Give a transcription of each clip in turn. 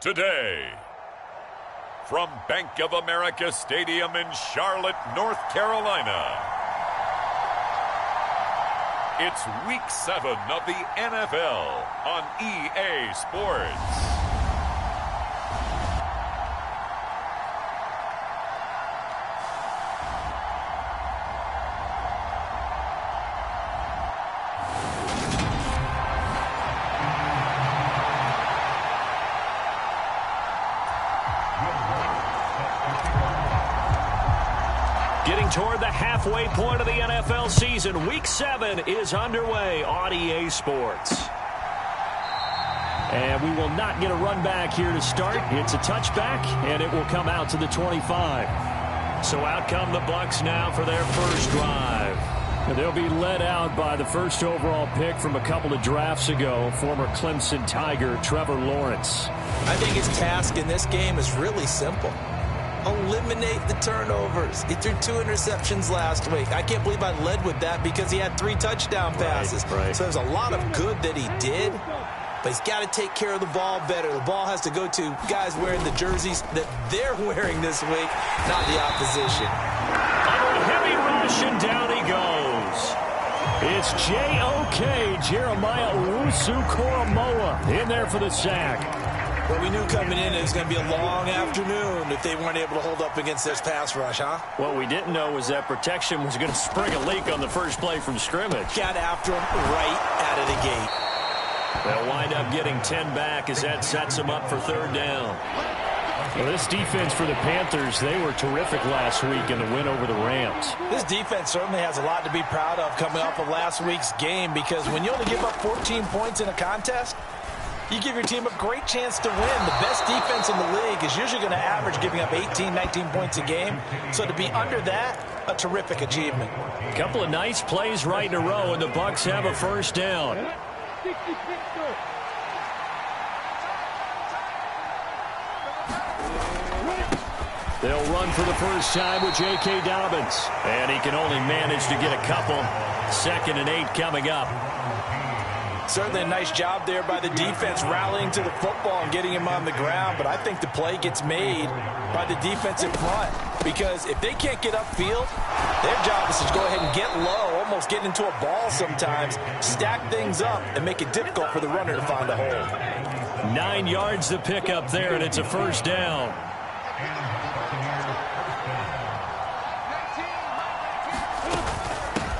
today. From Bank of America Stadium in Charlotte, North Carolina, it's Week 7 of the NFL on EA Sports. Getting toward the halfway point of the NFL season, Week 7 is underway on EA Sports. And we will not get a run back here to start. It's a touchback, and it will come out to the 25. So out come the Bucs now for their first drive. And they'll be led out by the first overall pick from a couple of drafts ago, former Clemson Tiger Trevor Lawrence. I think his task in this game is really simple. Eliminate the turnovers. He threw 2 interceptions last week. I can't believe I led with that because he had 3 touchdown passes. Right. So there's a lot of good that he did, but he's got to take care of the ball better. The ball has to go to guys wearing the jerseys that they're wearing this week, not the opposition. Under a heavy rush, and down he goes. It's J.O.K. Jeremiah Owusu-Koramoah in there for the sack. But we knew coming in it was going to be a long afternoon if they weren't able to hold up against this pass rush, huh? What we didn't know was that protection was going to spring a leak on the first play from scrimmage. Got after him right out of the gate. They'll wind up getting 10 back as that sets them up for third down. Well, this defense for the Panthers, they were terrific last week in the win over the Rams. This defense certainly has a lot to be proud of coming off of last week's game because when you only give up 14 points in a contest, you give your team a great chance to win. The best defense in the league is usually going to average giving up 18, 19 points a game. So to be under that, a terrific achievement. A couple of nice plays right in a row, and the Bucs have a first down. They'll run for the first time with J.K. Dobbins. And he can only manage to get a couple. 2nd and 8 coming up. Certainly a nice job there by the defense rallying to the football and getting him on the ground, but I think the play gets made by the defensive front because if they can't get upfield, their job is to go ahead and get low, almost get into a ball sometimes, stack things up, and make it difficult for the runner to find a hole. 9 yards to pick up there, and it's a first down.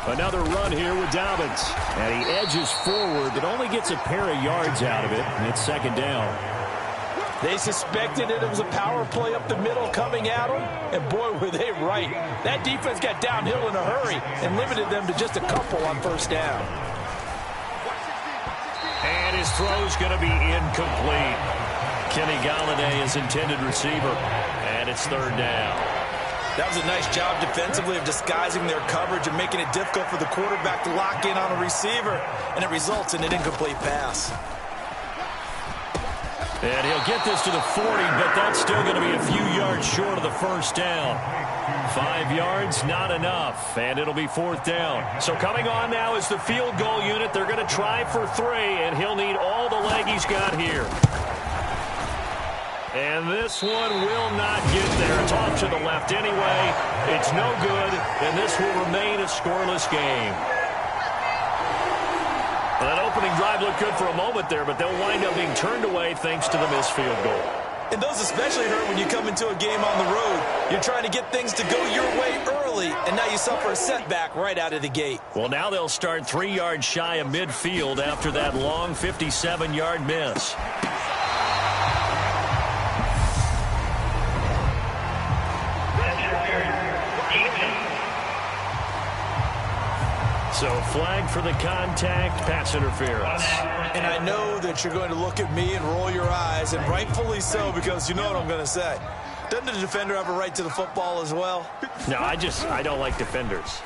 Another run here with Dobbins. And he edges forward, but only gets a pair of yards out of it. And it's 2nd down. They suspected it was a power play up the middle coming at them. And boy, were they right. That defense got downhill in a hurry and limited them to just a couple on first down. And his throw's going to be incomplete. Kenny Golladay is intended receiver. And it's 3rd down. That was a nice job defensively of disguising their coverage and making it difficult for the quarterback to lock in on a receiver, and it results in an incomplete pass. And he'll get this to the 40, but that's still going to be a few yards short of the first down. 5 yards, not enough, and it'll be 4th down. So coming on now is the field goal unit. They're going to try for 3, and he'll need all the leg he's got here. And this one will not get there. It's off to the left anyway. It's no good, and this will remain a scoreless game. Well, that opening drive looked good for a moment there, but they'll wind up being turned away thanks to the missed field goal. And those especially hurt when you come into a game on the road. You're trying to get things to go your way early, and now you suffer a setback right out of the gate. Well, now they'll start 3 yards shy of midfield after that long 57-yard miss. So flag for the contact, pass interference. And I know that you're going to look at me and roll your eyes, and rightfully so, because you know what I'm going to say. Doesn't the defender have a right to the football as well? No, I don't like defenders.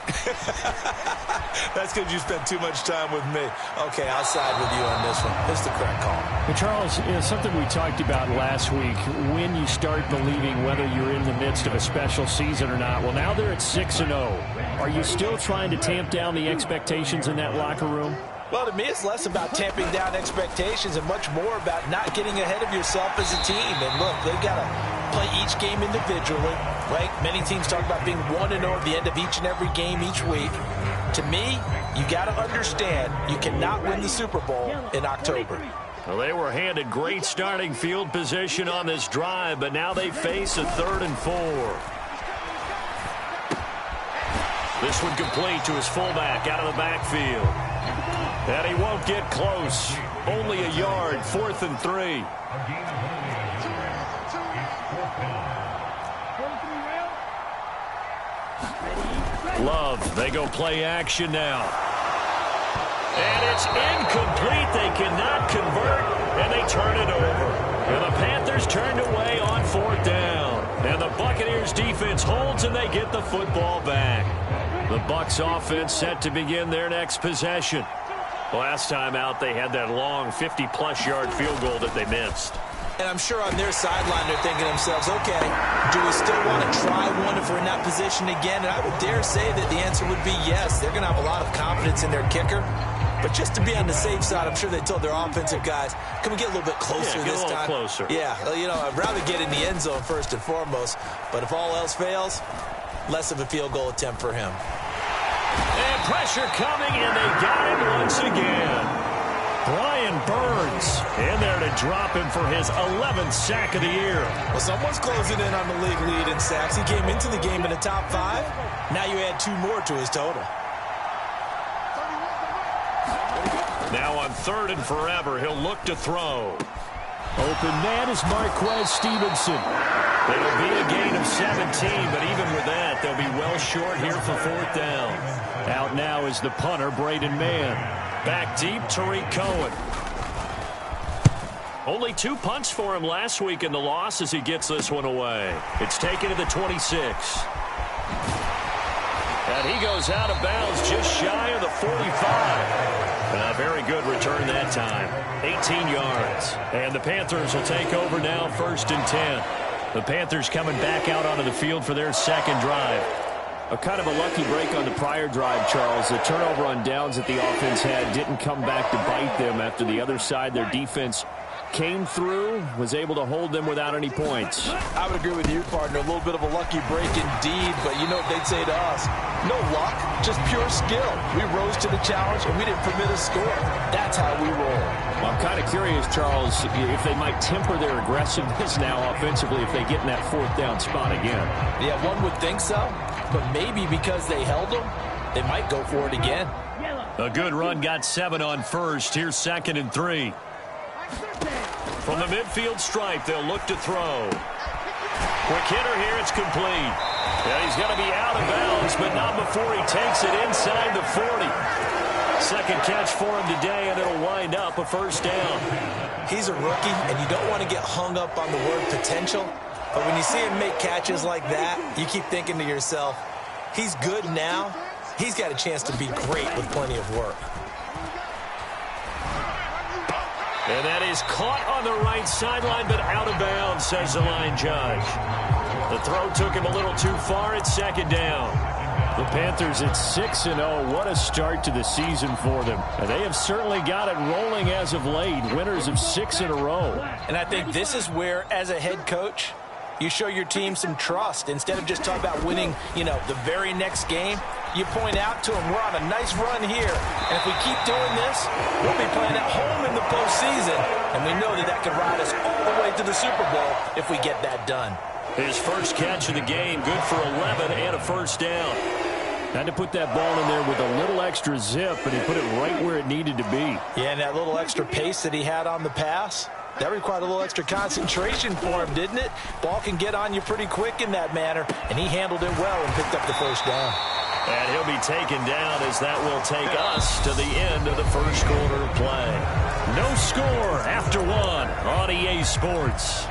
That's because you spent too much time with me. Okay, I'll side with you on this one. It's the correct call. Well, Charles, something we talked about last week, when you start believing whether you're in the midst of a special season or not. Well, now they're at 6-0. Are you still trying to tamp down the expectations in that locker room? Well, to me, it's less about tamping down expectations and much more about not getting ahead of yourself as a team. And look, they've got to play each game individually, right? Many teams talk about being 1-0 at the end of each and every game each week. To me, you got to understand you cannot win the Super Bowl in October. Well, they were handed great starting field position on this drive, but now they face a 3rd and 4. This one complete to his fullback out of the backfield. And he won't get close. Only a yard, 4th and 3. Love, they go play action now. And it's incomplete. They cannot convert, and they turn it over. And the Panthers turned away on 4th down. And the Buccaneers defense holds, and they get the football back. The Bucs offense set to begin their next possession. Last time out, they had that long 50-plus yard field goal that they missed. And I'm sure on their sideline they're thinking to themselves, okay, do we still want to try one if we're in that position again? And I would dare say that the answer would be yes. They're going to have a lot of confidence in their kicker. But just to be on the safe side, I'm sure they told their offensive guys, can we get a little bit closer this time? Closer. Yeah, you know, I'd rather get in the end zone first and foremost. But if all else fails, less of a field goal attempt for him. And pressure coming, and they got him once again. Brian Burns in there to drop him for his 11th sack of the year. Well, someone's closing in on the league lead in sacks. He came into the game in the top 5. Now you add 2 more to his total. Now on 3rd and forever, he'll look to throw. Open man is Marquez Stevenson. It'll be a gain of 17, but even with that, they'll be well short here for 4th down. Out now is the punter, Braden Mann. Back deep, Tariq Cohen. Only 2 punts for him last week in the loss as he gets this one away. It's taken to the 26. And he goes out of bounds just shy of the 45. A very good return that time. 18 yards. And the Panthers will take over now, 1st and 10. The Panthers coming back out onto the field for their 2nd drive. A kind of a lucky break on the prior drive, Charles. The turnover on downs that the offense had didn't come back to bite them after the other side. Their defense came through, was able to hold them without any points. I would agree with you, partner. A little bit of a lucky break indeed, but you know what they'd say to us? No luck, just pure skill. We rose to the challenge, and we didn't permit a score. That's how we roll. Well, I'm kind of curious, Charles, if they might temper their aggressiveness now offensively if they get in that 4th down spot again. Yeah, one would think so, but maybe because they held them, they might go for it again. A good run, got 7 on 1st. Here's 2nd and 3. From the midfield stripe, they'll look to throw. Quick hitter here, it's complete. Yeah, he's going to be out of bounds, but not before he takes it inside the 40. 2nd catch for him today, and it'll wind up a 1st down. He's a rookie, and you don't want to get hung up on the word potential. But when you see him make catches like that, you keep thinking to yourself, he's good now. He's got a chance to be great with plenty of work. And that is caught on the right sideline, but out of bounds, says the line judge. The throw took him a little too far at 2nd down. The Panthers at 6-0. What a start to the season for them. And they have certainly got it rolling as of late. Winners of 6 in a row. And I think this is where, as a head coach, you show your team some trust. Instead of just talking about winning, the very next game, you point out to them, we're on a nice run here. And if we keep doing this, we'll be playing at home in the postseason. And we know that can ride us all the way to the Super Bowl if we get that done. His first catch of the game, good for 11 and a 1st down. Had to put that ball in there with a little extra zip, and he put it right where it needed to be. Yeah, and that little extra pace that he had on the pass, that required a little extra concentration for him, didn't it? Ball can get on you pretty quick in that manner, and he handled it well and picked up the 1st down. And he'll be taken down as that will take us to the end of the 1st quarter of play. No score after 1 on EA Sports.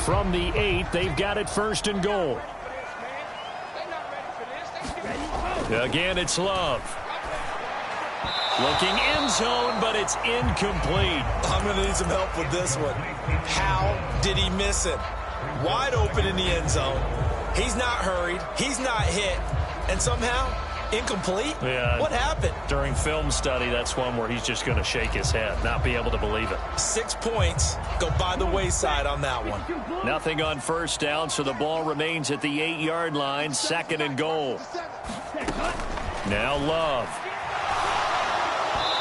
From the 8, they've got it 1st and goal. Again, it's Love. Looking end zone, but it's incomplete. I'm going to need some help with this one. How did he miss it? Wide open in the end zone. He's not hurried. He's not hit. And somehow, incomplete? Yeah. What happened? During film study, that's one where he's just going to shake his head, not be able to believe it. 6 points go by the wayside on that one. Nothing on first down, so the ball remains at the 8-yard line, 2nd and goal. Now Love.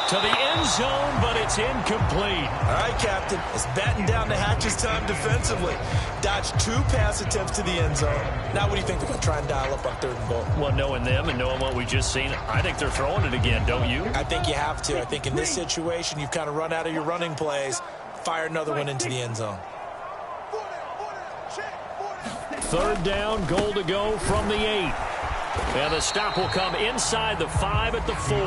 To the end zone, but it's incomplete. All right, Captain. It's batten down the hatches time defensively. Dodged 2 pass attempts to the end zone. Now what do you think they're going to try and dial up on 3rd and goal? Well, knowing them and knowing what we just seen, I think they're throwing it again, don't you? I think you have to. I think in this situation, you've kind of run out of your running plays. Fire another one into the end zone. 3rd down, goal to go from the 8. And the stop will come inside the 5 at the 4.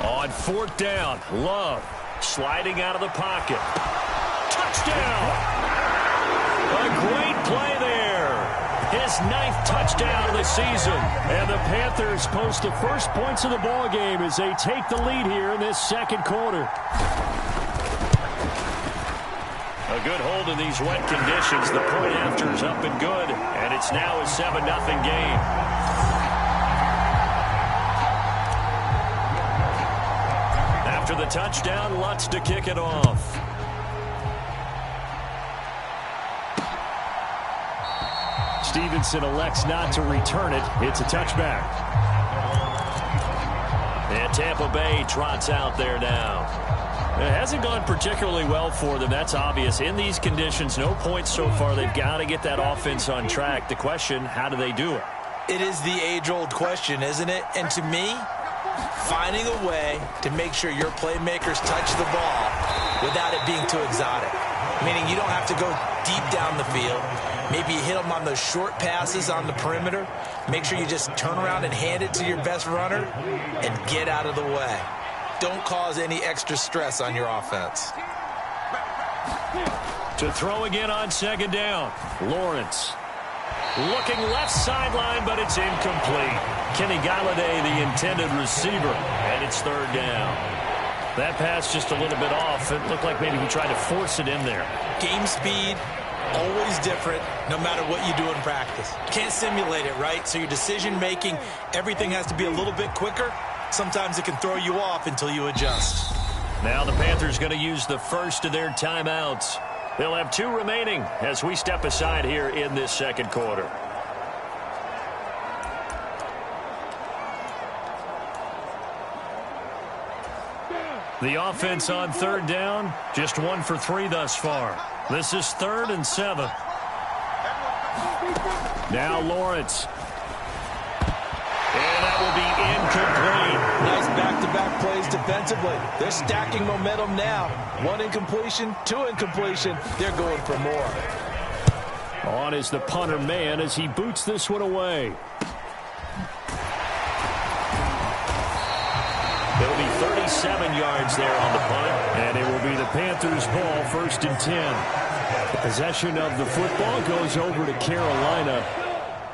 On 4th down, Love sliding out of the pocket. Touchdown! A great play there. His 9th touchdown of the season. And the Panthers post the first points of the ball game as they take the lead here in this 2nd quarter. A good hold in these wet conditions. The point after is up and good. And it's now a 7-0 game. After the touchdown, Lutz to kick it off. Stevenson elects not to return it. It's a touchback. And Tampa Bay trots out there now. It hasn't gone particularly well for them. That's obvious. In these conditions, no points so far. They've got to get that offense on track. The question, how do they do it? It is the age-old question, isn't it? And to me, finding a way to make sure your playmakers touch the ball without it being too exotic. Meaning you don't have to go deep down the field. Maybe you hit them on those short passes on the perimeter. Make sure you just turn around and hand it to your best runner and get out of the way. Don't cause any extra stress on your offense. To throw again on 2nd down, Lawrence. Looking left sideline, but it's incomplete. Kenny Golladay, the intended receiver, and it's 3rd down. That pass just a little bit off. It looked like maybe he tried to force it in there. Game speed, always different, no matter what you do in practice. Can't simulate it, right? So your decision-making, everything has to be a little bit quicker. Sometimes it can throw you off until you adjust. Now the Panthers going to use the first of their timeouts. They'll have 2 remaining as we step aside here in this 2nd quarter. The offense on 3rd down, just 1 for 3 thus far. This is 3rd and 7. Now Lawrence. And that will be incomplete. Nice back-to-back plays defensively. They're stacking momentum now. 1 incompletion, 2 incompletion. They're going for more. On is the punter man as he boots this one away. It'll be 37 yards there on the punt, and it will be the Panthers' ball, 1st and 10. The possession of the football goes over to Carolina.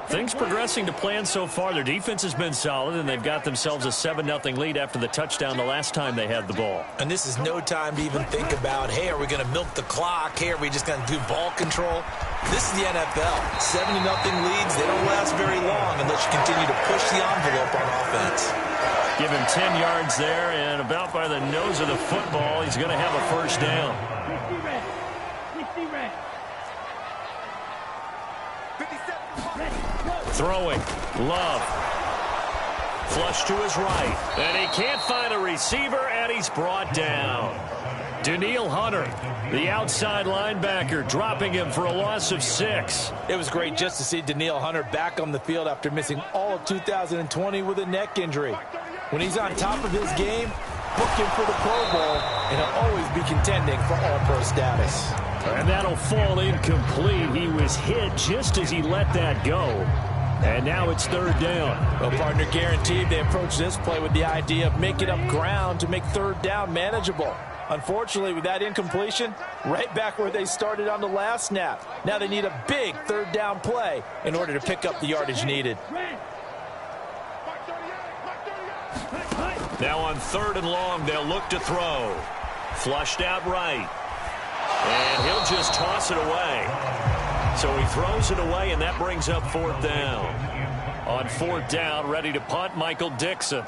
Things progressing to plan so far. Their defense has been solid, and they've got themselves a 7-0 lead after the touchdown the last time they had the ball. And this is no time to even think about, hey, are we going to milk the clock? Hey, are we just going to do ball control? This is the NFL. 7-0 leads, they don't last very long unless you continue to push the envelope on offense. Give him 10 yards there, and about by the nose of the football, he's going to have a 1st down. Throwing, Love. Flush to his right, and he can't find a receiver, and he's brought down. Danielle Hunter, the outside linebacker, dropping him for a loss of 6. It was great just to see Danielle Hunter back on the field after missing all of 2020 with a neck injury. When he's on top of his game, book him for the Pro Bowl, and he'll always be contending for All-Pro status. And that'll fall incomplete. He was hit just as he let that go. And now it's third down. Well, partner, guaranteed they approach this play with the idea of making up ground to make third down manageable. Unfortunately, with that incompletion, right back where they started on the last snap. Now they need a big third down play in order to pick up the yardage needed. Now on third and long, they'll look to throw. Flushed out right. And he'll just toss it away. So he throws it away, and that brings up fourth down. On fourth down, ready to punt, Michael Dixon.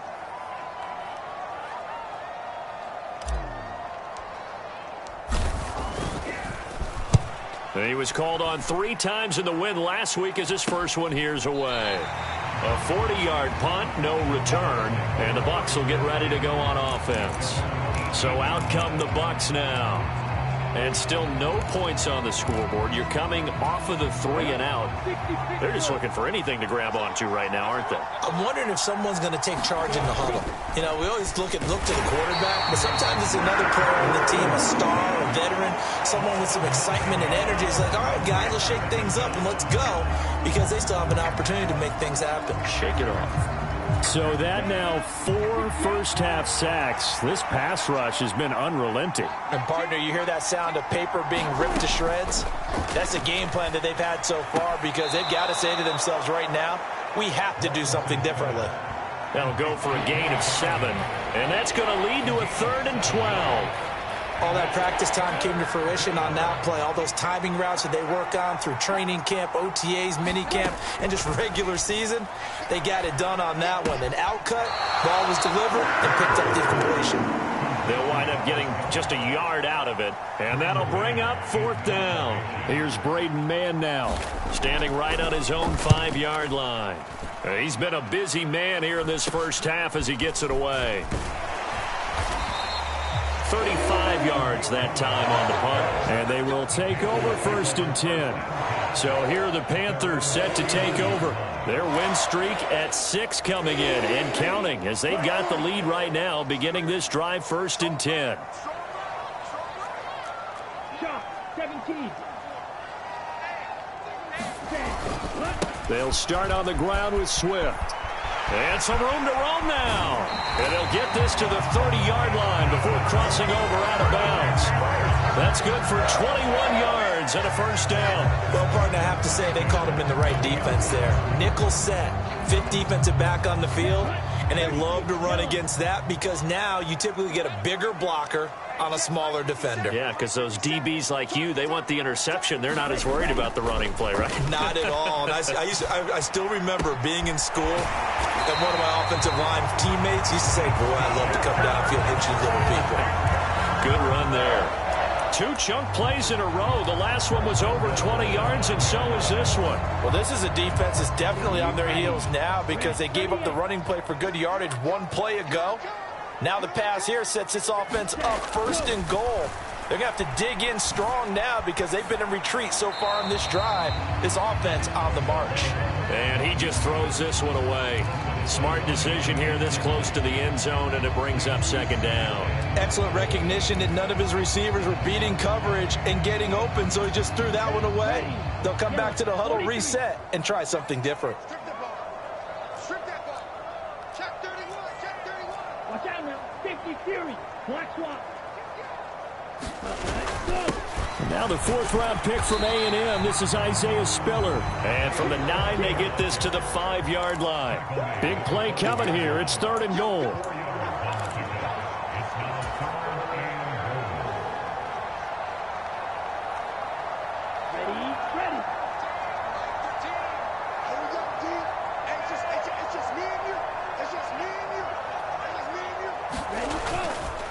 He was called on 3 times in the win last week as his first one here's away. A 40-yard punt, no return, and the Bucs will get ready to go on offense. So out come the Bucs now. And still no points on the scoreboard. You're coming off of the 3 and out. They're just looking for anything to grab onto right now, aren't they? I'm wondering if someone's going to take charge in the huddle. You know, we always look to the quarterback, but sometimes it's another player on the team, a star, a veteran, someone with some excitement and energy. It's like, all right, guys, let's shake things up and let's go, because they still have an opportunity to make things happen. Shake it off. So that now 4 first-half sacks. This pass rush has been unrelenting. And, partner, you hear that sound of paper being ripped to shreds? That's a game plan that they've had so far, because they've got to say to themselves right now, we have to do something differently. That'll go for a gain of 7, and that's going to lead to a 3rd and 12. All that practice time came to fruition on that play. All those timing routes that they work on through training camp, OTAs, minicamp, and just regular season, they got it done on that one. An outcut, ball was delivered, and picked up the completion. They'll wind up getting just a yard out of it, and that'll bring up 4th down. Here's Braden Mann now, standing right on his own 5-yard line. He's been a busy man here in this first half as he gets it away. 35 yards that time on the punt. And they will take over 1st and 10. So here are the Panthers set to take over. Their win streak at 6 coming in and counting as they've got the lead right now beginning this drive 1st and 10. 17. They'll start on the ground with Swift. And some room to roam now. And they'll get this to the 30-yard line before crossing over out of bounds. That's good for 21 yards and a 1st down. Well, partner, I have to say they called him in the right defense there. Nickel set, 5th defensive back on the field, and they love to run against that because now you typically get a bigger blocker on a smaller defender. Yeah, because those DBs like you, they want the interception. They're not as worried about the running play, right? Not at all. And I still remember being in school, and one of my offensive line teammates used to say, boy, I'd love to come downfield and hit you little people. Good run there. 2 chunk plays in a row. The last one was over 20 yards, and so is this one. Well, this is a defense that's definitely on their heels now because they gave up the running play for good yardage 1 play ago. Now the pass here sets this offense up 1st and goal. They're going to have to dig in strong now because they've been in retreat so far in this drive. This offense on the march. And he just throws this one away. Smart decision here this close to the end zone, and it brings up 2nd down. Excellent recognition that none of his receivers were beating coverage and getting open, so he just threw that one away. They'll come back to the huddle, reset, and try something different. Watch out now. Safety Fury. Black swap. Now the 4th-round pick from A&M. This is Isaiah Spiller. And from the 9, they get this to the 5-yard line. Big play coming here. It's 3rd and goal.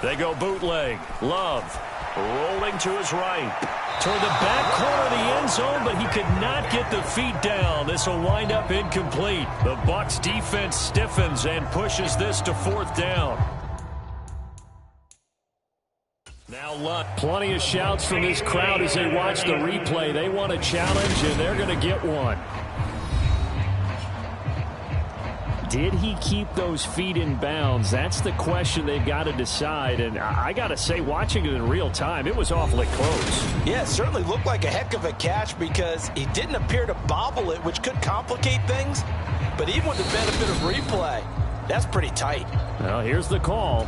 They go bootleg. Love rolling to his right. Toward the back corner of the end zone, but he could not get the feet down. This will wind up incomplete. The Bucs defense stiffens and pushes this to 4th down. Now Luck. Plenty of shouts from this crowd as they watch the replay. They want a challenge, and they're going to get one. did he keep those feet in bounds? That's the question they've got to decide. And I got to say, watching it in real time, it was awfully close. Yeah, it certainly looked like a heck of a catch because he didn't appear to bobble it, which could complicate things. But even with the benefit of replay, that's pretty tight. Well, here's the call.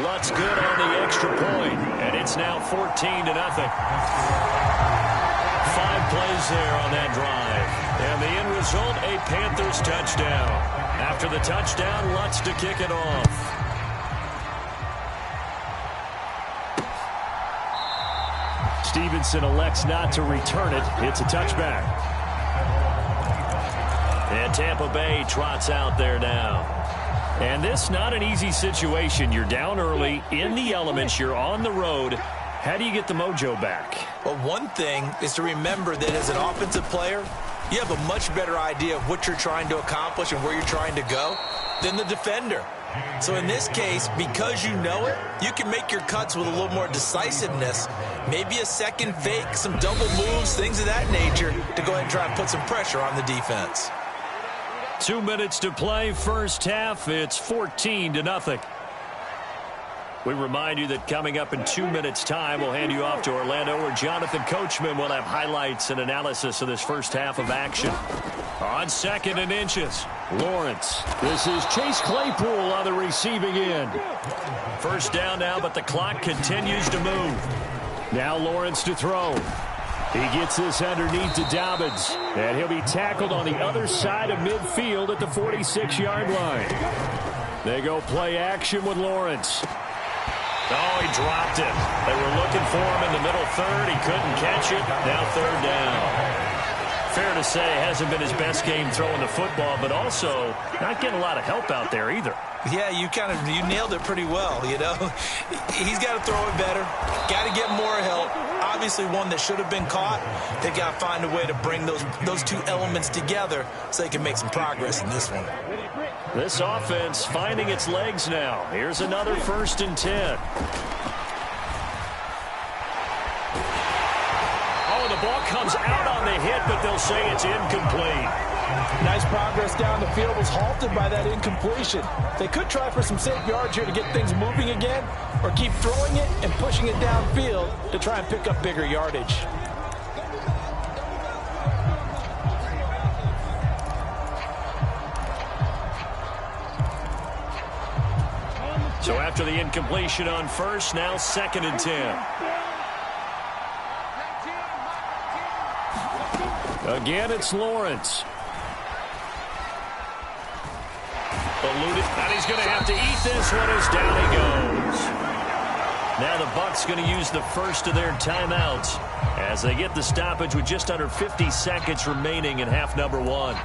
Lutz good on the extra point, and it's now 14-0. 5 plays there on that drive. And the end result, a Panthers touchdown. After the touchdown, Lutz to kick it off. Stevenson elects not to return it. It's a touchback. And Tampa Bay trots out there now. And this not an easy situation. You're down early, in the elements, you're on the road. How do you get the mojo back? Well, one thing is to remember that as an offensive player, you have a much better idea of what you're trying to accomplish and where you're trying to go than the defender. So in this case, because you know it, you can make your cuts with a little more decisiveness, maybe a second fake, some double moves, things of that nature, to go ahead and try and put some pressure on the defense. 2 minutes to play, first half. It's 14-0. We remind you that coming up in 2 minutes' time, we'll hand you off to Orlando, where Jonathan Coachman will have highlights and analysis of this first half of action. On 2nd and inches, Lawrence. This is Chase Claypool on the receiving end. First down now, but the clock continues to move. Now Lawrence to throw. He gets this underneath to Dobbins, and he'll be tackled on the other side of midfield at the 46-yard line. They go play action with Lawrence. Oh, he dropped it. They were looking for him in the middle third. He couldn't catch it. Now 3rd down. Fair to say, hasn't been his best game throwing the football, but also not getting a lot of help out there either. Yeah, you nailed it pretty well, you know. He's got to throw it better. Got to get more help. Obviously one that should have been caught. They've got to find a way to bring those two elements together so they can make some progress in this one. This offense finding its legs now. Here's another 1st and 10. Oh, the ball comes out on the hit, but they'll say it's incomplete. Nice progress down the field was halted by that incompletion. They could try for some safe yards here to get things moving again, or keep throwing it and pushing it downfield to try and pick up bigger yardage. So after the incompletion on 1st, now 2nd and 10. Again, it's Lawrence. Eluded, and he's going to have to eat this one as down he goes. Now the Bucs going to use the first of their timeouts as they get the stoppage with just under 50 seconds remaining in half number 1.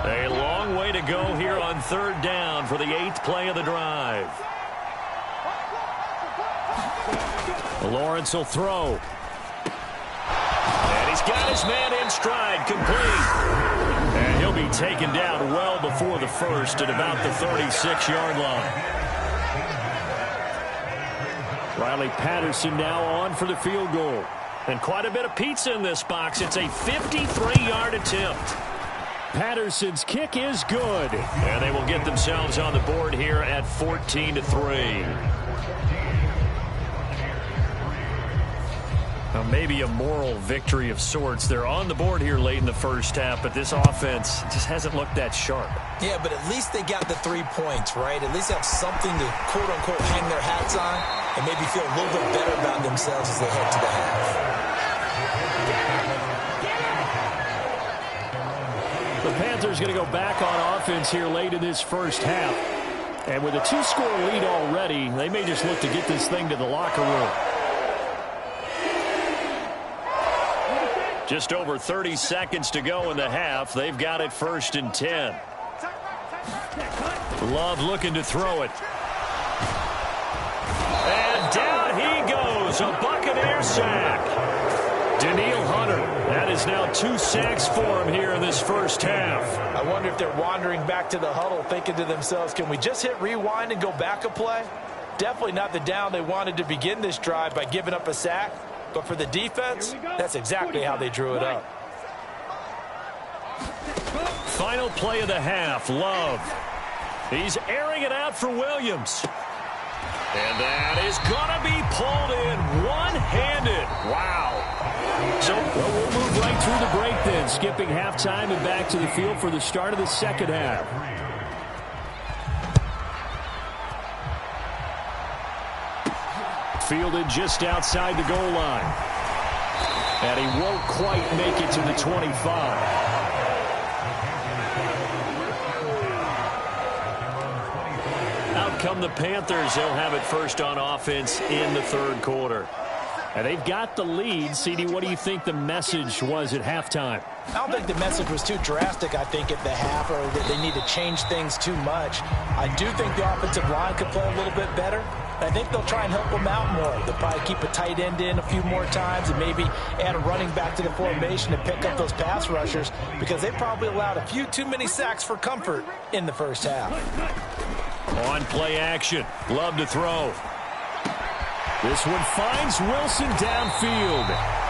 A long way to go here on 3rd down for the 8th play of the drive. Lawrence will throw. And he's got his man in stride, complete. And he'll be taken down well before the 1st at about the 36-yard line. Riley Patterson now on for the field goal. And quite a bit of pizza in this box. It's a 53-yard attempt. Patterson's kick is good. And they will get themselves on the board here at 14-3. Maybe a moral victory of sorts. They're on the board here late in the first half, but this offense just hasn't looked that sharp. Yeah, but at least they got the 3 points, right? At least have something to, quote-unquote, hang their hats on and maybe feel a little bit better about themselves as they head to the half. The Panthers going to go back on offense here late in this first half. And with a 2-score lead already, they may just look to get this thing to the locker room. Just over 30 seconds to go in the half. They've got it 1st and 10. Love looking to throw it. And down he goes. A Buccaneer sack. Danielle Hunter. That is There's now 2 sacks for him here in this first half. I wonder if they're wandering back to the huddle thinking to themselves, can we just hit rewind and go back a play? Definitely not the down they wanted to begin this drive by giving up a sack. But for the defense, that's exactly how they drew it up. Final play of the half, Love. He's airing it out for Williams. And that is going to be pulled in one-handed. Wow. So we'll move right through the break then, skipping halftime and back to the field for the start of the second half. Fielded just outside the goal line. And he won't quite make it to the 25. Out come the Panthers. They'll have it first on offense in the third quarter. And they've got the lead. CD, what do you think the message was at halftime? I don't think the message was too drastic, I think, at the half, or that they need to change things too much. I do think the offensive line could play a little bit better. I think they'll try and help them out more. They'll probably keep a tight end in a few more times and maybe add a running back to the formation to pick up those pass rushers, because they probably allowed a few too many sacks for comfort in the first half. On play action. Love to throw. This one finds Wilson downfield.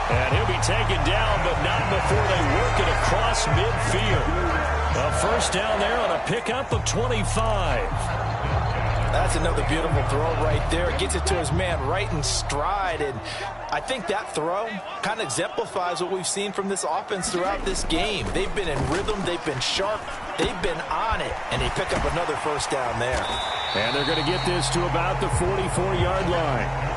And he'll be taken down, but not before they work it across midfield. A first down there on a pickup of 25. That's another beautiful throw right there. Gets it to his man right in stride. And I think that throw kind of exemplifies what we've seen from this offense throughout this game. They've been in rhythm. They've been sharp. They've been on it. And they pick up another first down there. And they're going to get this to about the 44-yard line.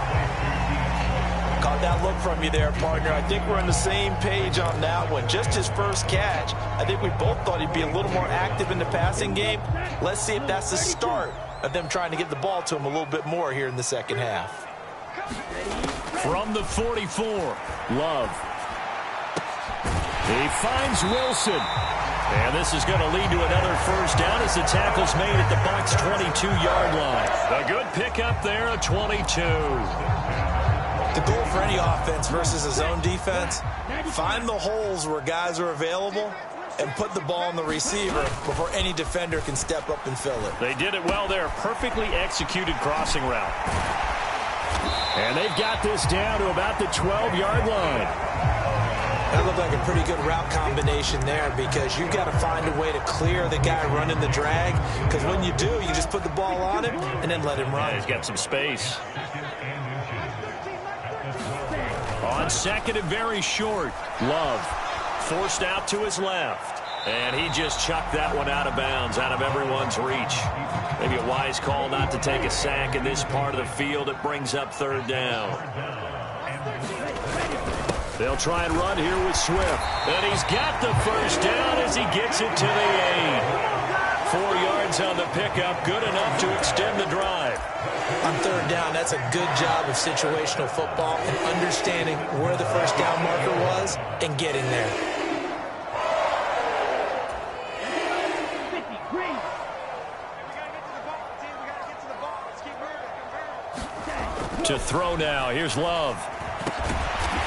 Caught that look from you there, partner. I think we're on the same page on that one. Just his first catch. I think we both thought he'd be a little more active in the passing game. Let's see if that's the start of them trying to get the ball to him a little bit more here in the second half. From the 44, Love. He finds Wilson. And this is going to lead to another first down as the tackle's made at the Bucs' 22-yard line. A good pickup there, a 22. The goal for any offense versus a zone defense, find the holes where guys are available and put the ball on the receiver before any defender can step up and fill it. They did it well there. Perfectly executed crossing route. And they've got this down to about the 12-yard line. That looked like a pretty good route combination there, because you've got to find a way to clear the guy running the drag, because when you do, you just put the ball on him and then let him run. Yeah, he's got some space. On second and very short, Love forced out to his left. And he just chucked that one out of bounds, out of everyone's reach. Maybe a wise call not to take a sack in this part of the field. It brings up third down. They'll try and run here with Swift. And he's got the first down as he gets it to the 8. 4 yards on the pickup, good enough to extend the drive. On third down, that's a good job of situational football and understanding where the first down marker was and getting there. To throw now, here's Love.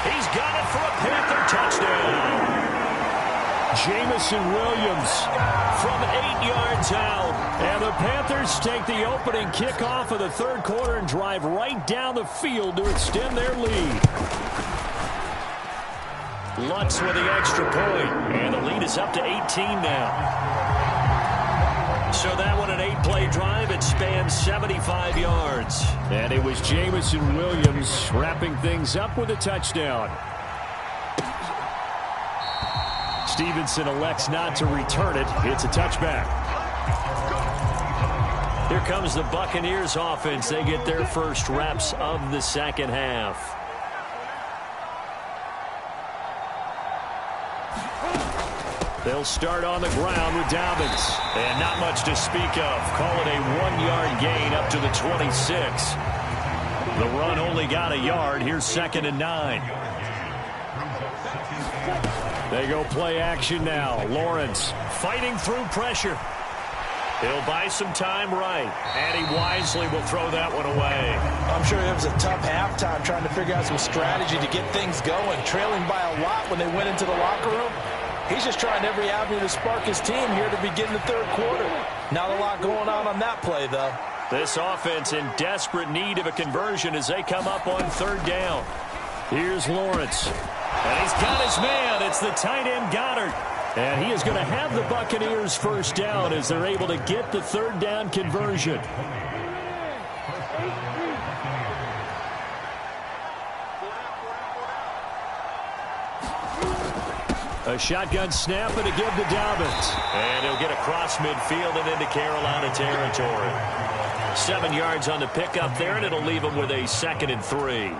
He's got it for a Panther touchdown. Jamison Williams from 8 yards out. And the Panthers take the opening kickoff of the third quarter and drive right down the field to extend their lead. Lutz with the extra point. And the lead is up to 18 now. So that one, an 8-play drive. It spans 75 yards. And it was Jamison Williams wrapping things up with a touchdown. Stevenson elects not to return it. It's a touchback. Here comes the Buccaneers offense. They get their first reps of the second half. They'll start on the ground with Dobbins. And not much to speak of. Call it a 1-yard gain up to the 26. The run only got a yard. Here's 2nd and 9. They go play action now. Lawrence fighting through pressure. He'll buy some time right, and he wisely will throw that one away. I'm sure it was a tough halftime trying to figure out some strategy to get things going, trailing by a lot when they went into the locker room. He's just trying every avenue to spark his team here to begin the third quarter. Not a lot going on that play, though. This offense in desperate need of a conversion as they come up on third down. Here's Lawrence. And he's got his man. It's the tight end Goddard. And he is going to have the Buccaneers first down as they're able to get the third down conversion. A shotgun snap and a give to Dobbins. And he'll get across midfield and into Carolina territory. 7 yards on the pickup there, and it'll leave him with a 2nd and 3.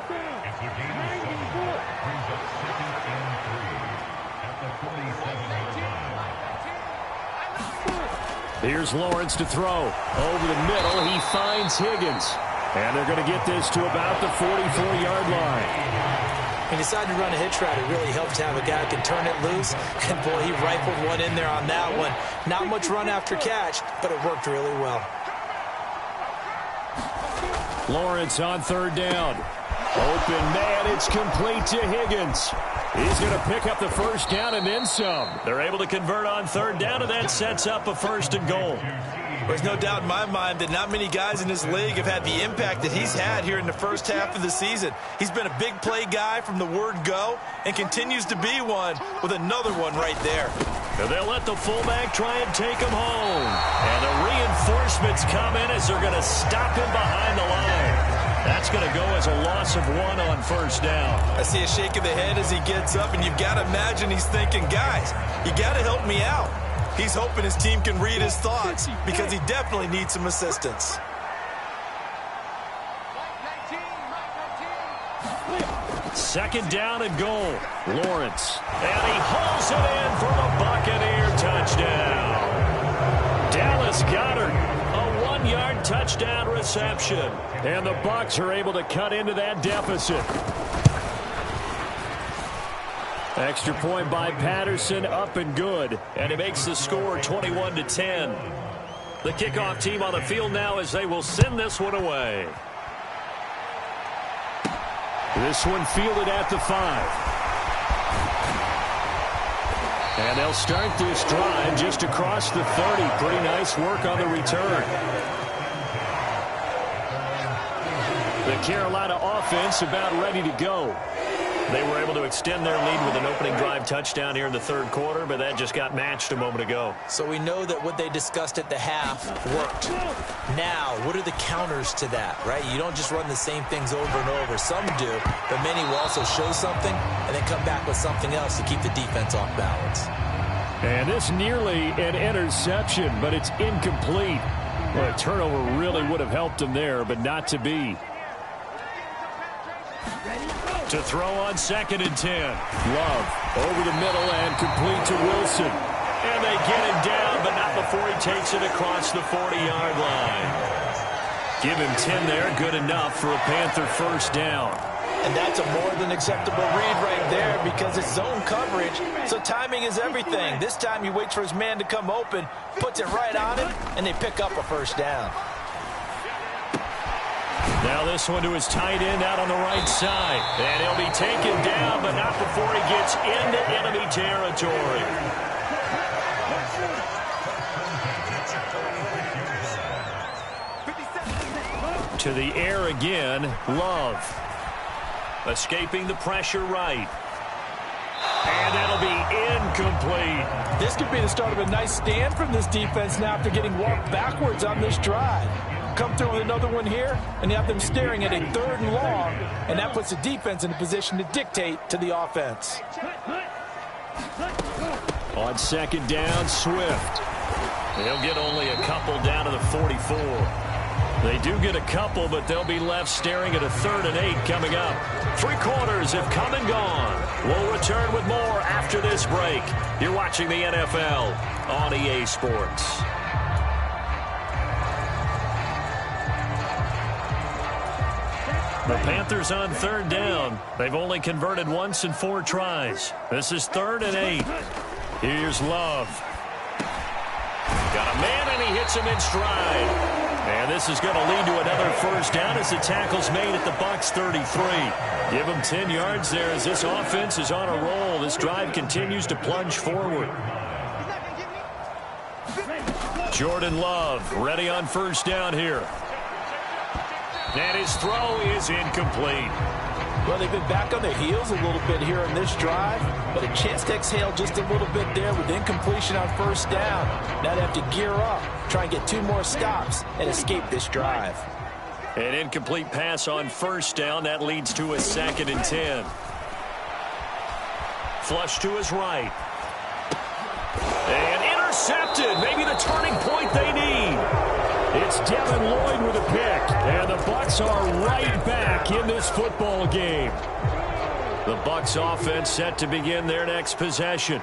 Here's Lawrence to throw. Over the middle, he finds Higgins. And they're going to get this to about the 44-yard line. He decided to run a hitch route. It really helps to have a guy who can turn it loose. And, boy, he rifled one in there on that one. Not much run after catch, but it worked really well. Lawrence on third down. Open man, it's complete to Higgins. He's going to pick up the first down and then some. They're able to convert on third down, and that sets up a 1st and goal. There's no doubt in my mind that not many guys in this league have had the impact that he's had here in the first half of the season. He's been a big play guy from the word go and continues to be one with another one right there. Now they'll let the fullback try and take him home. And the reinforcements come in as they're going to stop him behind the line. That's going to go as a loss of 1 on first down. I see a shake of the head as he gets up, and you've got to imagine he's thinking, guys, you got to help me out. He's hoping his team can read his thoughts because he definitely needs some assistance. Second down and goal. Lawrence. And he hauls it in for the Buccaneer touchdown. Dallas Goedert, a 1-yard touchdown reception. And the Bucs are able to cut into that deficit. Extra point by Patterson, up and good. And it makes the score 21-10. The kickoff team on the field now as they will send this one away. This one fielded at the 5. And they'll start this drive just across the 30. Pretty nice work on the return. The Carolina offense about ready to go. They were able to extend their lead with an opening drive touchdown here in the third quarter, but that just got matched a moment ago. So we know that what they discussed at the half worked. Now, what are the counters to that, right? You don't just run the same things over and over. Some do, but many will also show something and then come back with something else to keep the defense off balance. And this nearly an interception, but it's incomplete. Well, a turnover really would have helped them there, but not to be. To throw on 2nd and 10. Love over the middle and complete to Wilson. And they get him down, but not before he takes it across the 40-yard line. Give him 10 there, good enough for a Panther first down. And that's a more than acceptable read right there because it's zone coverage, so timing is everything. This time he waits for his man to come open, puts it right on him, and they pick up a first down. Now this one to his tight end out on the right side. And he'll be taken down, but not before he gets into enemy territory. To the air again, Love. Escaping the pressure right. And that'll be incomplete. This could be the start of a nice stand from this defense now after getting walked backwards on this drive. Come through with another one here, and you have them staring at a 3rd and long, and that puts the defense in a position to dictate to the offense. On 2nd down, Swift. They'll get only a couple down to the 44. They do get a couple, but they'll be left staring at a 3rd and 8 coming up. 3 quarters have come and gone. We'll return with more after this break. You're watching the NFL on EA Sports. The Panthers on 3rd down. They've only converted once in 4 tries. This is 3rd and 8. Here's Love. Got a man, and he hits him in stride. And this is going to lead to another first down as the tackle's made at the Bucs 33. Give them 10 yards there as this offense is on a roll. This drive continues to plunge forward. Jordan Love ready on first down here. And his throw is incomplete. Well, they've been back on their heels a little bit here in this drive, but a chance to exhale just a little bit there with incompletion on first down. Now they have to gear up, try and get 2 more stops, and escape this drive. An incomplete pass on first down. That leads to a 2nd and 10. Flush to his right. And intercepted. Maybe the turning point they need. It's Devin Lloyd with a pick, and the Bucs are right back in this football game. The Bucs offense set to begin their next possession.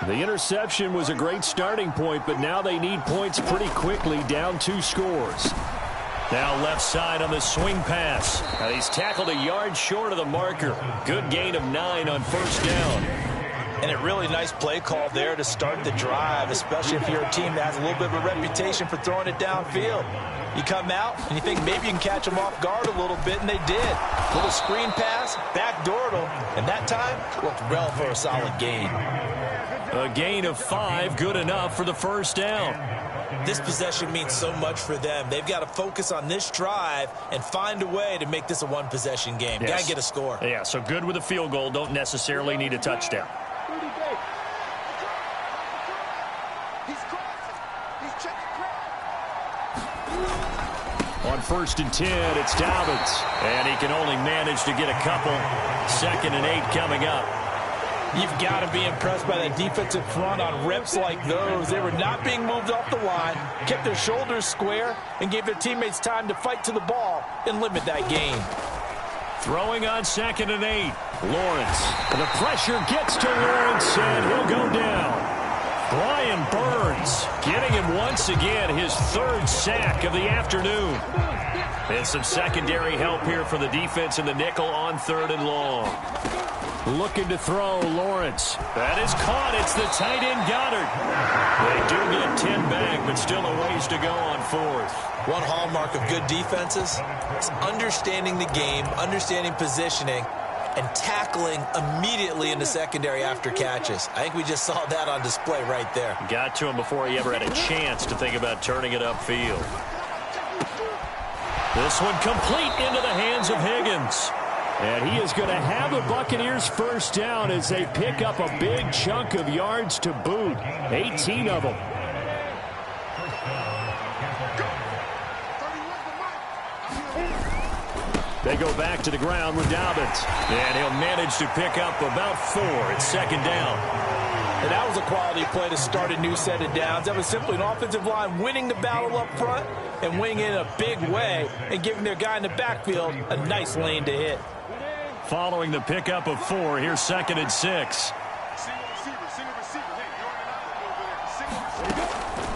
The interception was a great starting point, but now they need points pretty quickly, down 2 scores. Now left side on the swing pass. And he's tackled a yard short of the marker. Good gain of 9 on first down. And a really nice play call there to start the drive, especially if you're a team that has a little bit of a reputation for throwing it downfield. You come out and you think maybe you can catch them off guard a little bit, and they did. Little screen pass, backdoored them, and that time looked well for a solid gain. A gain of 5, good enough for the first down. This possession means so much for them. They've got to focus on this drive and find a way to make this a one-possession game. Yes. Got to get a score. Yeah, so good with a field goal. Don't necessarily need a touchdown. On 1st and 10, it's Dobbins. And he can only manage to get a couple. 2nd and 8 coming up. You've got to be impressed by that defensive front on reps like those. They were not being moved off the line, kept their shoulders square, and gave their teammates time to fight to the ball and limit that gain. Throwing on 2nd and 8. Lawrence. The pressure gets to Lawrence, and he'll go down. Brian Burns getting him once again his 3rd sack of the afternoon. And some secondary help here for the defense in the nickel on 3rd and long. Looking to throw, Lawrence. That is caught. It's the tight end, Goddard. They do get 10 back, but still a ways to go on 4th. One hallmark of good defenses is understanding the game, understanding positioning, and tackling immediately in the secondary after catches. I think we just saw that on display right there. Got to him before he ever had a chance to think about turning it upfield. This one complete into the hands of Higgins. And he is going to have the Buccaneers first down as they pick up a big chunk of yards to boot. 18 of them. They go back to the ground with Dobbins. And he'll manage to pick up about 4. It's 2nd down. And that was a quality play to start a new set of downs. That was simply an offensive line winning the battle up front and winning it in a big way and giving their guy in the backfield a nice lane to hit. Following the pickup of 4, here's 2nd and 6.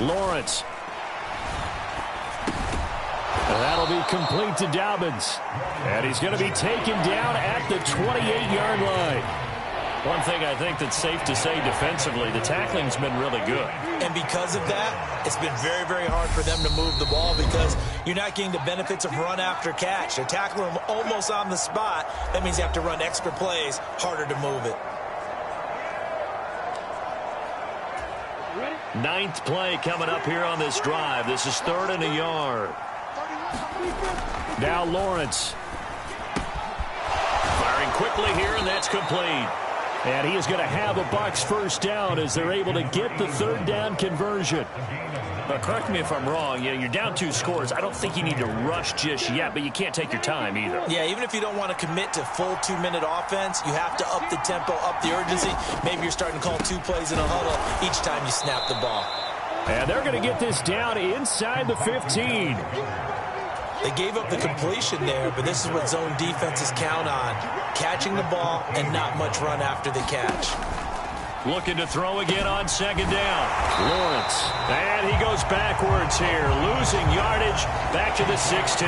Lawrence. And that'll be complete to Dobbins. And he's going to be taken down at the 28-yard line. One thing I think that's safe to say defensively, the tackling's been really good. And because of that, it's been very, very hard for them to move the ball because you're not getting the benefits of run after catch. They're tackling them almost on the spot. That means you have to run extra plays, harder to move it. 9th play coming up here on this drive. This is 3rd and a yard. Now Lawrence. Firing quickly here, and that's complete. And he is going to have a Bucs first down as they're able to get the 3rd down conversion. But correct me if I'm wrong. You're down 2 scores. I don't think you need to rush just yet, but you can't take your time either. Yeah, even if you don't want to commit to full 2-minute offense, you have to up the tempo, up the urgency. Maybe you're starting to call 2 plays in a huddle each time you snap the ball. And they're going to get this down inside the 15. They gave up the completion there, but this is what zone defenses count on. Catching the ball and not much run after the catch. looking to throw again on second down. Lawrence, and he goes backwards here, losing yardage back to the 16.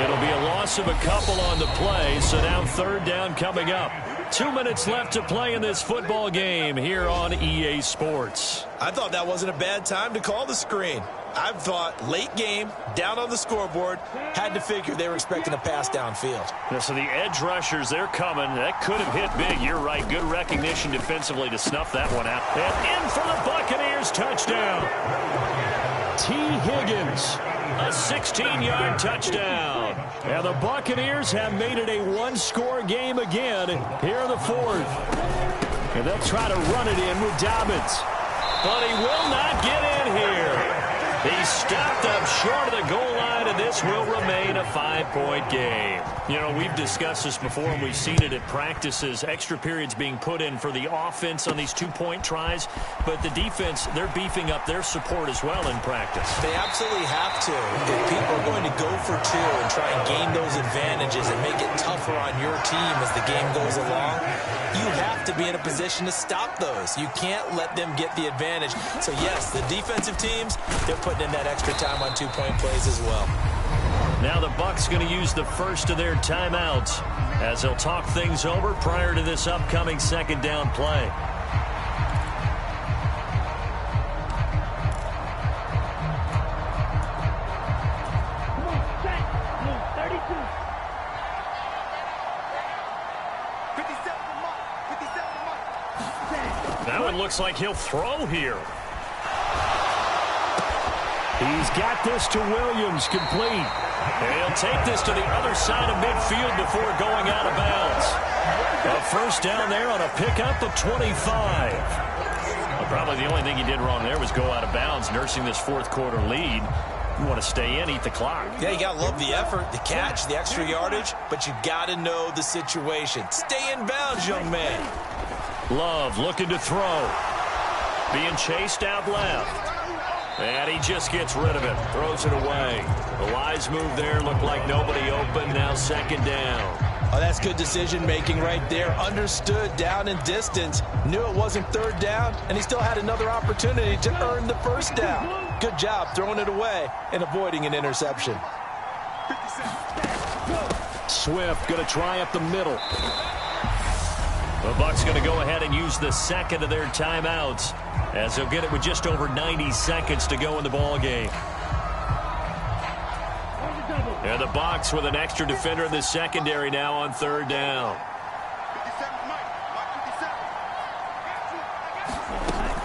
It'll be a loss of a couple on the play, so now third down coming up. 2 minutes left to play in this football game here on EA Sports. I thought that wasn't a bad time to call the screen. I thought late game, down on the scoreboard, had to figure they were expecting a pass downfield. Yeah, so the edge rushers, they're coming. That could have hit big. You're right. Good recognition defensively to snuff that one out. And in for the Buccaneers, touchdown. T. Higgins, a 16-yard touchdown. And the Buccaneers have made it a one-score game again here in the fourth. And they'll try to run it in with Dobbins. But he will not get in here. He stopped up short of the goal line, and this will remain a 5-point game. You know, we've discussed this before, and we've seen it at practices. Extra periods being put in for the offense on these two-point tries. But the defense, they're beefing up their support as well in practice. They absolutely have to. If people are going to go for two and try and gain those advantages and make it tougher on your team as the game goes along, you have to be in a position to stop those. You can't let them get the advantage. So, yes, the defensive teams, they're putting in that extra time on two-point plays as well. Now the Bucs going to use the first of their timeouts as they'll talk things over prior to this upcoming second down play. Come on, set. Come on, 32. 57 mark. 57 mark. That one looks like he'll throw here. He's got this to Williams, complete. And he'll take this to the other side of midfield before going out of bounds. A first down there on a pickup of 25. Well, probably the only thing he did wrong there was go out of bounds, nursing this fourth quarter lead. You want to stay in, eat the clock. Yeah, you got to love the effort, the catch, the extra yardage, but you got to know the situation. Stay in bounds, young man. Love looking to throw. Being chased out left. And he just gets rid of it. Throws it away. The wise move there. Looked like nobody open. Now second down. Oh, that's good decision-making right there. Understood down and distance. Knew it wasn't third down, and he still had another opportunity to earn the first down. Good job throwing it away and avoiding an interception. Swift going to try up the middle. The Bucs going to go ahead and use the second of their timeouts as they'll get it with just over 90 seconds to go in the ball game. And the Bucs with an extra defender in the secondary now on third down. 57 mark. Mark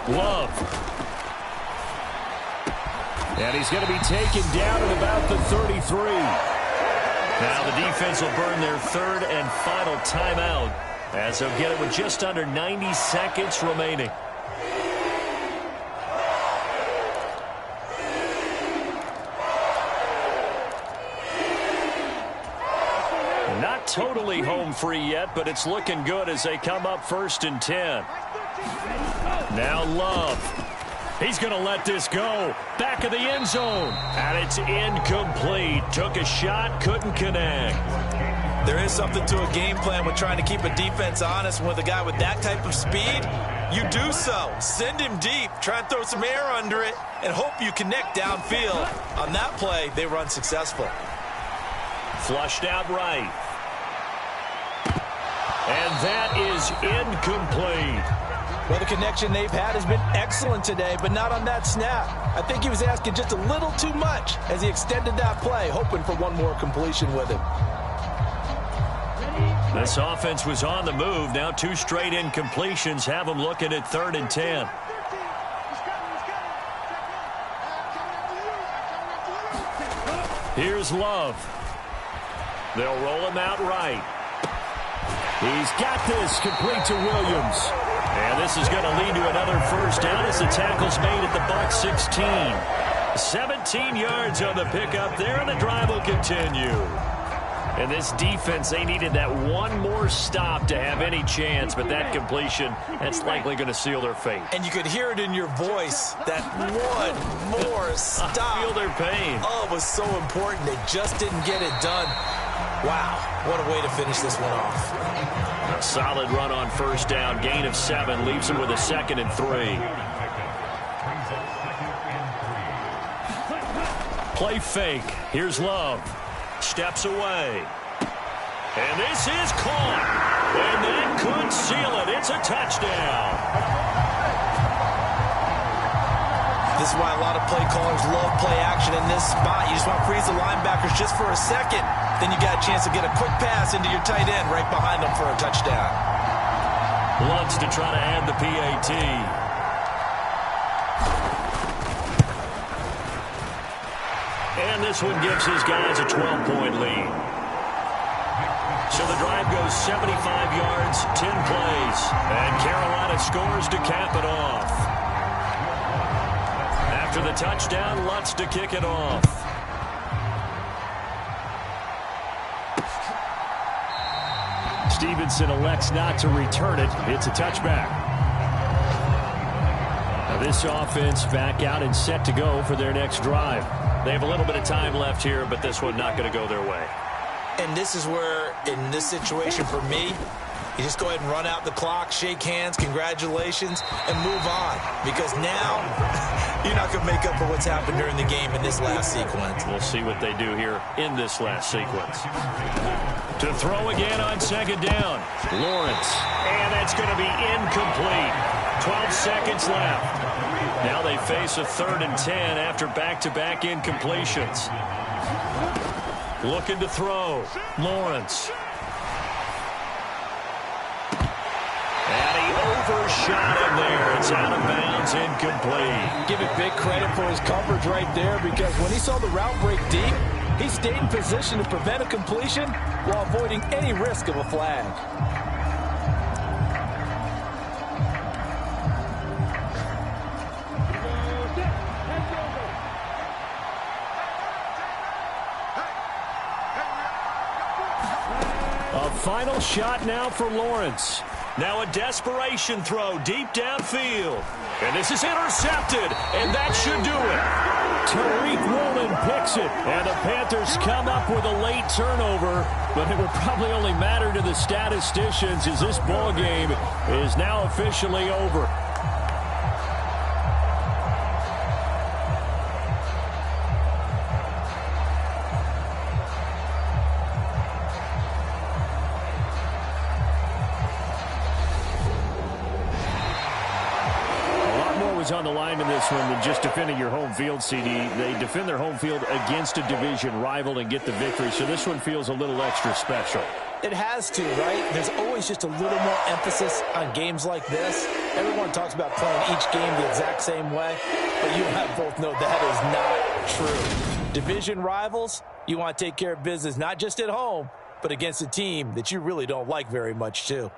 57. Love. And he's going to be taken down at about the 33. Now the defense will burn their third and final timeout as they'll get it with just under 90 seconds remaining. Not totally home free yet, but it's looking good as they come up first and 10. Now Love. He's going to let this go. Back of the end zone. And it's incomplete. Took a shot, couldn't connect. There is something to a game plan with trying to keep a defense honest. With a guy with that type of speed, you do so. Send him deep. Try and throw some air under it and hope you connect downfield. On that play, they run successful. Flushed out right. And that is incomplete. Well, the connection they've had has been excellent today, but not on that snap. I think he was asking just a little too much as he extended that play, hoping for one more completion with him. This offense was on the move. Now two straight incompletions have them looking at third and 10. Here's Love. They'll roll him out right. He's got this complete to Williams. And this is going to lead to another first down as the tackle's made at the Bucs 16. 17 yards on the pickup there, and the drive will continue. And this defense, they needed that one more stop to have any chance, but that completion, that's likely going to seal their fate. And you could hear it in your voice, that one more stop. I feel their pain. Oh, it was so important. They just didn't get it done. Wow, what a way to finish this one off. A solid run on first down. Gain of 7 leaves him with a 2nd and 3. Play fake. Here's Love. Steps away. And this is caught. And that could seal it. It's a touchdown. This is why a lot of play callers love play action in this spot. You just want to freeze the linebackers just for a second. Then you got a chance to get a quick pass into your tight end right behind them for a touchdown. Lutz to try to add the PAT. And this one gives his guys a 12-point lead. So the drive goes 75 yards, 10 plays. And Carolina scores to cap it off. After the touchdown, Lutz to kick it off. Stevenson elects not to return it. It's a touchback. Now this offense back out and set to go for their next drive. They have a little bit of time left here, but this one not going to go their way. And this is where, in this situation for me, you just go ahead and run out the clock, shake hands, congratulations, and move on. Because now, you're not going to make up for what's happened during the game in this last sequence. We'll see what they do here in this last sequence. To throw again on second down. Lawrence. And that's going to be incomplete. 12 seconds left. Now they face a 3rd and 10 after back-to-back incompletions. Looking to throw. Lawrence. And he overshot him there. It's out of bounds, incomplete. Give it big credit for his coverage right there, because when he saw the route break deep, he stayed in position to prevent a completion while avoiding any risk of a flag. Final shot now for Lawrence. Now a desperation throw deep downfield. And this is intercepted, and that should do it. Tariq Woolen picks it, and the Panthers come up with a late turnover, but it will probably only matter to the statisticians as this ball game is now officially over. On the line in this one than just defending your home field, CD. They defend their home field against a division rival and get the victory, so this one feels a little extra special. It has to, right? There's always just a little more emphasis on games like this. Everyone talks about playing each game the exact same way, but you and I both know that is not true. Division rivals, you want to take care of business not just at home, but against a team that you really don't like very much too.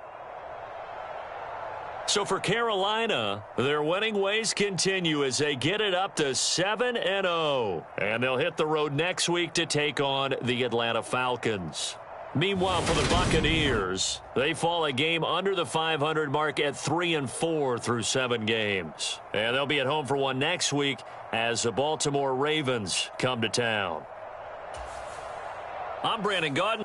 So for Carolina, their winning ways continue as they get it up to 7-0. And they'll hit the road next week to take on the Atlanta Falcons. Meanwhile, for the Buccaneers, they fall a game under the 500 mark at 3-4 through 7 games. And they'll be at home for one next week as the Baltimore Ravens come to town. I'm Brandon Gaudin.